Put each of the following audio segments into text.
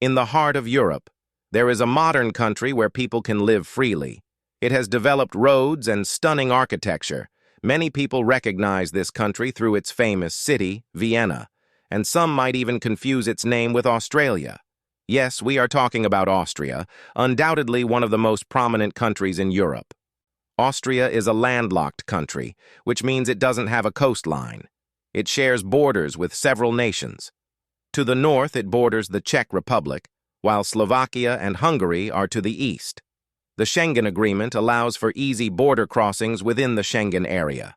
In the heart of Europe, there is a modern country where people can live freely. It has developed roads and stunning architecture. Many people recognize this country through its famous city, Vienna, and some might even confuse its name with Australia. Yes, we are talking about Austria, undoubtedly one of the most prominent countries in Europe. Austria is a landlocked country, which means it doesn't have a coastline. It shares borders with several nations. To the north, it borders the Czech Republic, while Slovakia and Hungary are to the east. The Schengen Agreement allows for easy border crossings within the Schengen area.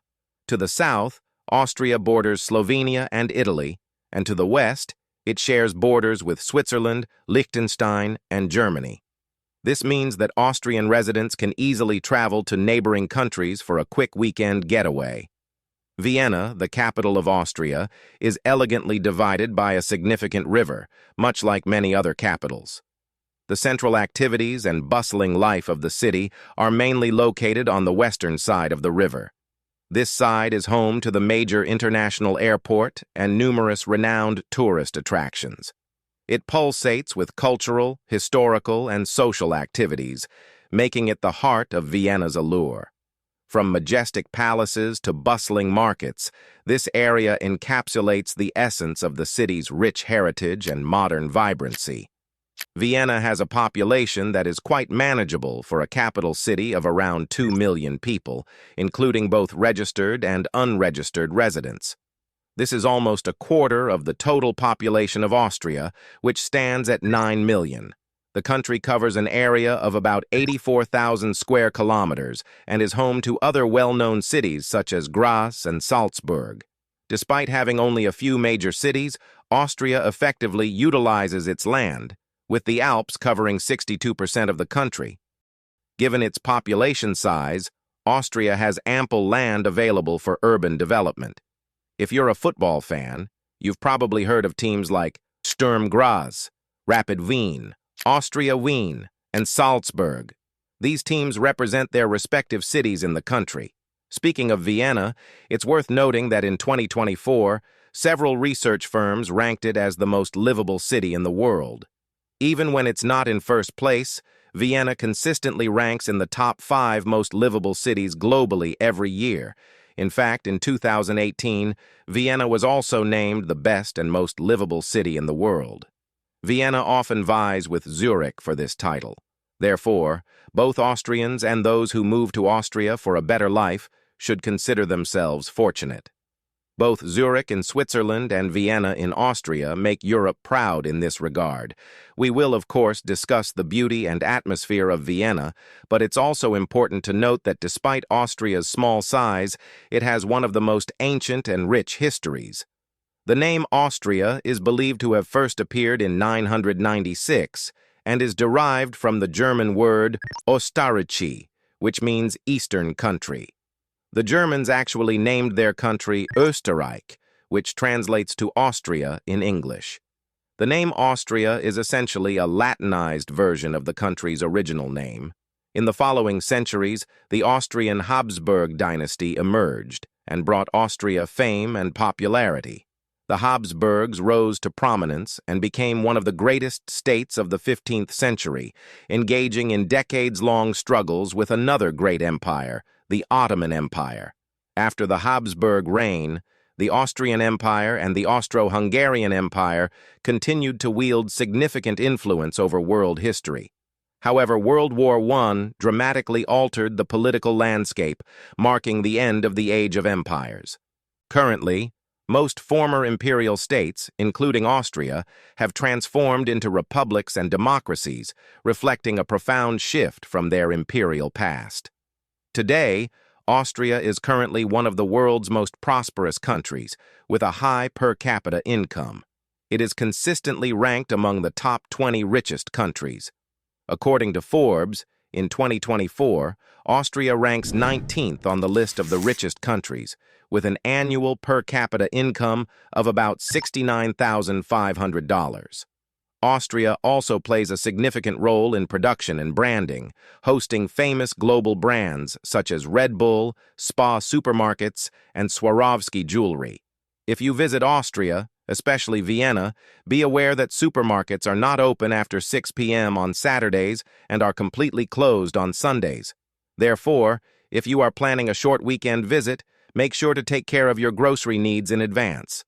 To the south, Austria borders Slovenia and Italy, and to the west, it shares borders with Switzerland, Liechtenstein, and Germany. This means that Austrian residents can easily travel to neighboring countries for a quick weekend getaway. Vienna, the capital of Austria, is elegantly divided by a significant river, much like many other capitals. The central activities and bustling life of the city are mainly located on the western side of the river. This side is home to the major international airport and numerous renowned tourist attractions. It pulsates with cultural, historical, and social activities, making it the heart of Vienna's allure. From majestic palaces to bustling markets, this area encapsulates the essence of the city's rich heritage and modern vibrancy. Vienna has a population that is quite manageable for a capital city of around 2 million people, including both registered and unregistered residents. This is almost a quarter of the total population of Austria, which stands at 9 million. The country covers an area of about 84,000 square kilometers and is home to other well-known cities such as Graz and Salzburg. Despite having only a few major cities, Austria effectively utilizes its land, with the Alps covering 62% of the country. Given its population size, Austria has ample land available for urban development. If you're a football fan, you've probably heard of teams like Sturm Graz, Rapid Wien, Austria Wien, and Salzburg. These teams represent their respective cities in the country. Speaking of Vienna, it's worth noting that in 2024, several research firms ranked it as the most livable city in the world. Even when it's not in first place, Vienna consistently ranks in the top 5 most livable cities globally every year. In fact, in 2018, Vienna was also named the best and most livable city in the world. Vienna often vies with Zurich for this title. Therefore, both Austrians and those who move to Austria for a better life should consider themselves fortunate. Both Zurich in Switzerland and Vienna in Austria make Europe proud in this regard. We will, of course, discuss the beauty and atmosphere of Vienna, but it's also important to note that despite Austria's small size, it has one of the most ancient and rich histories. The name Austria is believed to have first appeared in 996 and is derived from the German word Österreich, which means eastern country. The Germans actually named their country Österreich, which translates to Austria in English. The name Austria is essentially a Latinized version of the country's original name. In the following centuries, the Austrian Habsburg dynasty emerged and brought Austria fame and popularity. The Habsburgs rose to prominence and became one of the greatest states of the 15th century, engaging in decades-long struggles with another great empire, the Ottoman Empire. After the Habsburg reign, the Austrian Empire and the Austro-Hungarian Empire continued to wield significant influence over world history. However, World War I dramatically altered the political landscape, marking the end of the Age of Empires. Currently, most former imperial states, including Austria, have transformed into republics and democracies, reflecting a profound shift from their imperial past. Today, Austria is currently one of the world's most prosperous countries, with a high per capita income. It is consistently ranked among the top 20 richest countries. According to Forbes, in 2024, Austria ranks 19th on the list of the richest countries, with an annual per capita income of about $69,500. Austria also plays a significant role in production and branding, hosting famous global brands such as Red Bull, Spa supermarkets, and Swarovski jewelry. If you visit Austria, especially Vienna, be aware that supermarkets are not open after 6 p.m. on Saturdays and are completely closed on Sundays. Therefore, if you are planning a short weekend visit, make sure to take care of your grocery needs in advance.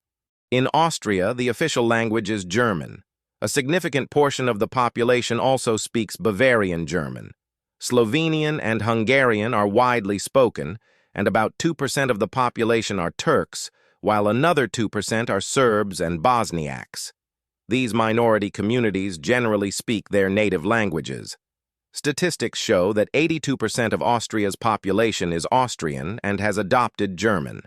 In Austria, the official language is German. A significant portion of the population also speaks Bavarian German. Slovenian and Hungarian are widely spoken, and about 2% of the population are Turks, while another 2% are Serbs and Bosniaks. These minority communities generally speak their native languages. Statistics show that 82% of Austria's population is Austrian and has adopted German.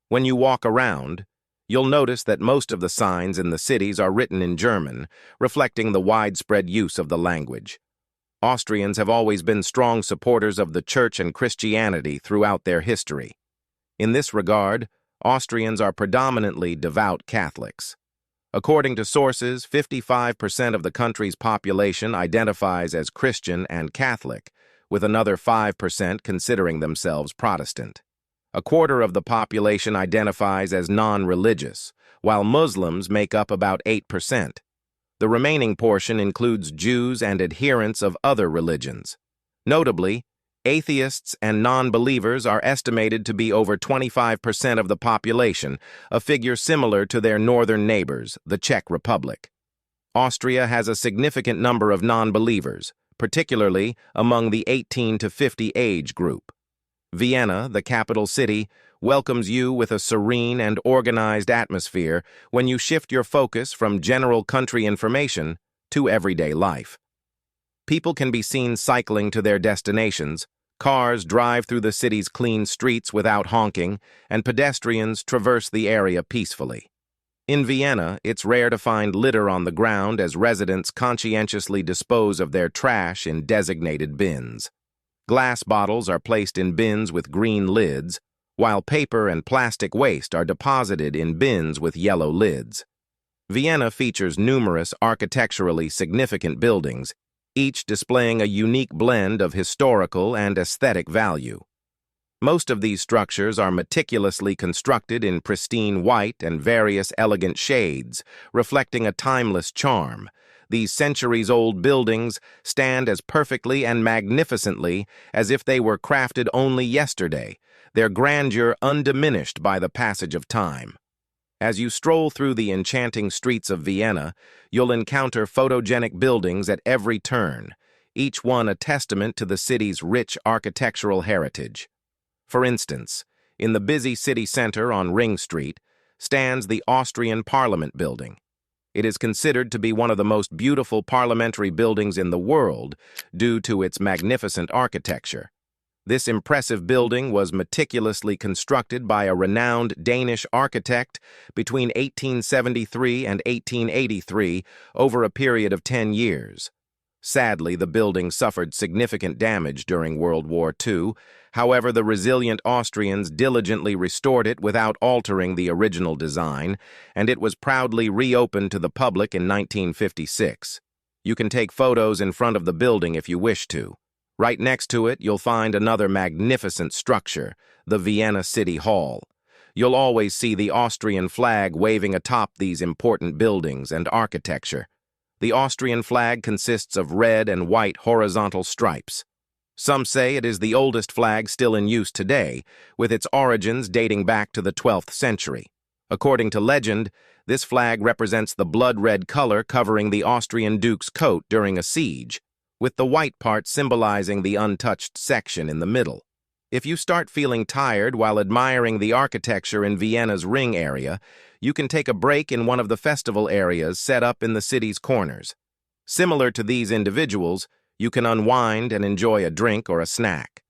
When you walk around, you'll notice that most of the signs in the cities are written in German, reflecting the widespread use of the language. Austrians have always been strong supporters of the Church and Christianity throughout their history. In this regard, Austrians are predominantly devout Catholics. According to sources, 55% of the country's population identifies as Christian and Catholic, with another 5% considering themselves Protestant. A quarter of the population identifies as non-religious, while Muslims make up about 8%. The remaining portion includes Jews and adherents of other religions. Notably, atheists and non-believers are estimated to be over 25% of the population, a figure similar to their northern neighbors, the Czech Republic. Austria has a significant number of non-believers, particularly among the 18 to 50 age group. Vienna, the capital city, welcomes you with a serene and organized atmosphere when you shift your focus from general country information to everyday life. People can be seen cycling to their destinations, cars drive through the city's clean streets without honking, and pedestrians traverse the area peacefully. In Vienna, it's rare to find litter on the ground as residents conscientiously dispose of their trash in designated bins. Glass bottles are placed in bins with green lids, while paper and plastic waste are deposited in bins with yellow lids. Vienna features numerous architecturally significant buildings, each displaying a unique blend of historical and aesthetic value. Most of these structures are meticulously constructed in pristine white and various elegant shades, reflecting a timeless charm. These centuries-old buildings stand as perfectly and magnificently as if they were crafted only yesterday, their grandeur undiminished by the passage of time. As you stroll through the enchanting streets of Vienna, you'll encounter photogenic buildings at every turn, each one a testament to the city's rich architectural heritage. For instance, in the busy city center on Ring Street stands the Austrian Parliament building. It is considered to be one of the most beautiful parliamentary buildings in the world due to its magnificent architecture. This impressive building was meticulously constructed by a renowned Danish architect between 1873 and 1883 over a period of 10 years. Sadly, the building suffered significant damage during World War II. However, the resilient Austrians diligently restored it without altering the original design, and it was proudly reopened to the public in 1956. You can take photos in front of the building if you wish to. Right next to it, you'll find another magnificent structure, the Vienna City Hall. You'll always see the Austrian flag waving atop these important buildings and architecture. The Austrian flag consists of red and white horizontal stripes. Some say it is the oldest flag still in use today, with its origins dating back to the 12th century. According to legend, this flag represents the blood-red color covering the Austrian duke's coat during a siege, with the white part symbolizing the untouched section in the middle. If you start feeling tired while admiring the architecture in Vienna's Ring area, you can take a break in one of the festival areas set up in the city's corners. Similar to these individuals, you can unwind and enjoy a drink or a snack.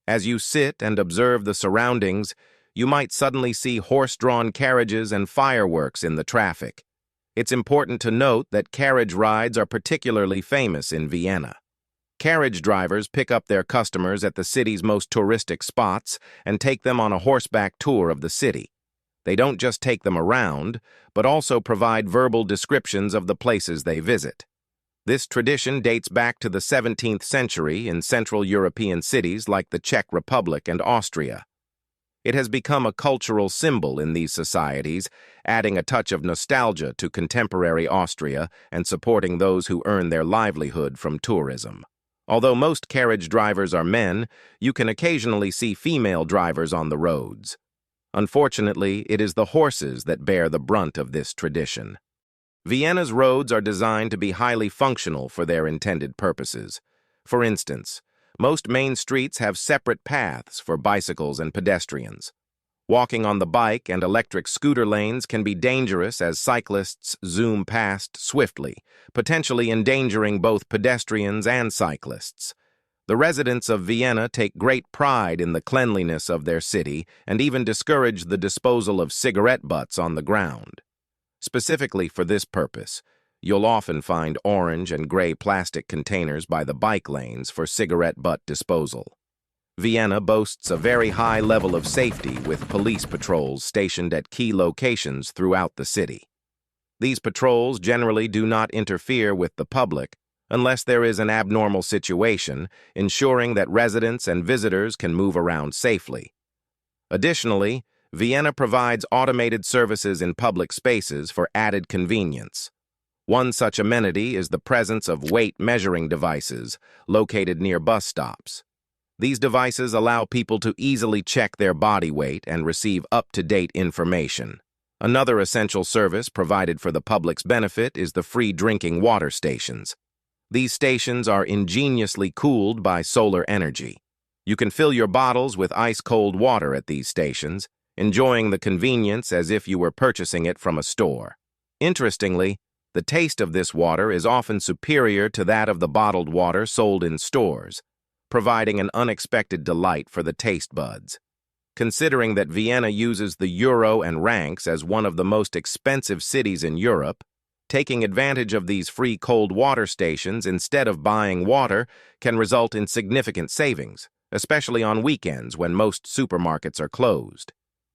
As you sit and observe the surroundings, you might suddenly see horse-drawn carriages and fireworks in the traffic. It's important to note that carriage rides are particularly famous in Vienna. Carriage drivers pick up their customers at the city's most touristic spots and take them on a horseback tour of the city. They don't just take them around, but also provide verbal descriptions of the places they visit. This tradition dates back to the 17th century in Central European cities like the Czech Republic and Austria. It has become a cultural symbol in these societies, adding a touch of nostalgia to contemporary Austria and supporting those who earn their livelihood from tourism. Although most carriage drivers are men, you can occasionally see female drivers on the roads. Unfortunately, it is the horses that bear the brunt of this tradition. Vienna's roads are designed to be highly functional for their intended purposes. For instance, most main streets have separate paths for bicycles and pedestrians. Walking on the bike and electric scooter lanes can be dangerous as cyclists zoom past swiftly, potentially endangering both pedestrians and cyclists. The residents of Vienna take great pride in the cleanliness of their city and even discourage the disposal of cigarette butts on the ground. Specifically for this purpose, you'll often find orange and gray plastic containers by the bike lanes for cigarette butt disposal. Vienna boasts a very high level of safety with police patrols stationed at key locations throughout the city. These patrols generally do not interfere with the public unless there is an abnormal situation, ensuring that residents and visitors can move around safely. Additionally, Vienna provides automated services in public spaces for added convenience. One such amenity is the presence of weight measuring devices located near bus stops. These devices allow people to easily check their body weight and receive up-to-date information. Another essential service provided for the public's benefit is the free drinking water stations. These stations are ingeniously cooled by solar energy. You can fill your bottles with ice-cold water at these stations, enjoying the convenience as if you were purchasing it from a store. Interestingly, the taste of this water is often superior to that of the bottled water sold in stores, providing an unexpected delight for the taste buds. Considering that Vienna uses the euro and ranks as one of the most expensive cities in Europe, taking advantage of these free cold water stations instead of buying water can result in significant savings, especially on weekends when most supermarkets are closed.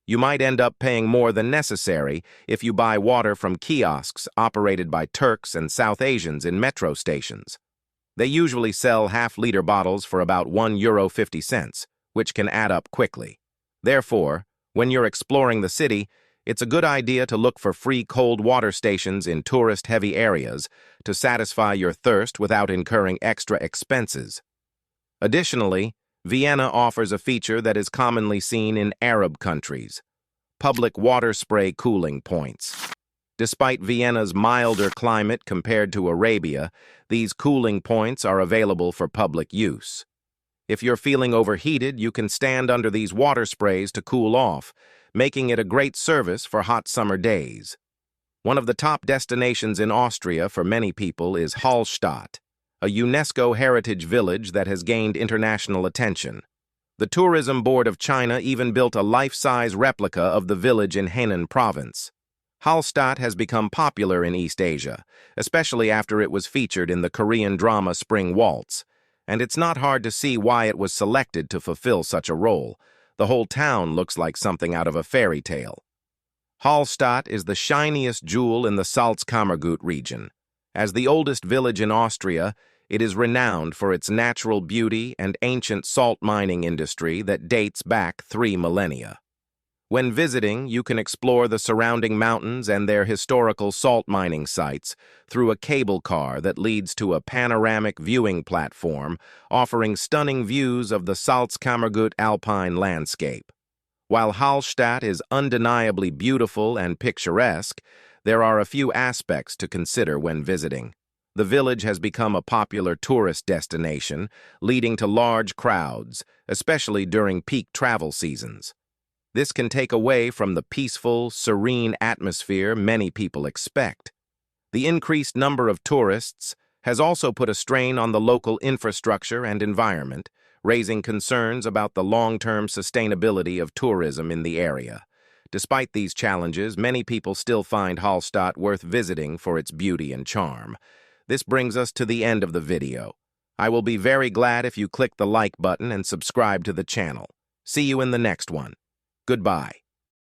You might end up paying more than necessary if you buy water from kiosks operated by Turks and South Asians in metro stations. They usually sell half-liter bottles for about €1.50, which can add up quickly. Therefore, when you're exploring the city, it's a good idea to look for free cold water stations in tourist-heavy areas to satisfy your thirst without incurring extra expenses. Additionally, Vienna offers a feature that is commonly seen in Arab countries: public water spray cooling points. Despite Vienna's milder climate compared to Arabia, these cooling points are available for public use. If you're feeling overheated, you can stand under these water sprays to cool off, making it a great service for hot summer days. One of the top destinations in Austria for many people is Hallstatt, a UNESCO heritage village that has gained international attention. The Tourism Board of China even built a life-size replica of the village in Henan province. Hallstatt has become popular in East Asia, especially after it was featured in the Korean drama Spring Waltz, and it's not hard to see why it was selected to fulfill such a role. The whole town looks like something out of a fairy tale. Hallstatt is the shiniest jewel in the Salzkammergut region. As the oldest village in Austria, it is renowned for its natural beauty and ancient salt mining industry that dates back 3 millennia. When visiting, you can explore the surrounding mountains and their historical salt mining sites through a cable car that leads to a panoramic viewing platform offering stunning views of the Salzkammergut alpine landscape. While Hallstatt is undeniably beautiful and picturesque, there are a few aspects to consider when visiting. The village has become a popular tourist destination, leading to large crowds, especially during peak travel seasons. This can take away from the peaceful, serene atmosphere many people expect. The increased number of tourists has also put a strain on the local infrastructure and environment, raising concerns about the long-term sustainability of tourism in the area. Despite these challenges, many people still find Hallstatt worth visiting for its beauty and charm. This brings us to the end of the video. I will be very glad if you click the like button and subscribe to the channel. See you in the next one. Goodbye.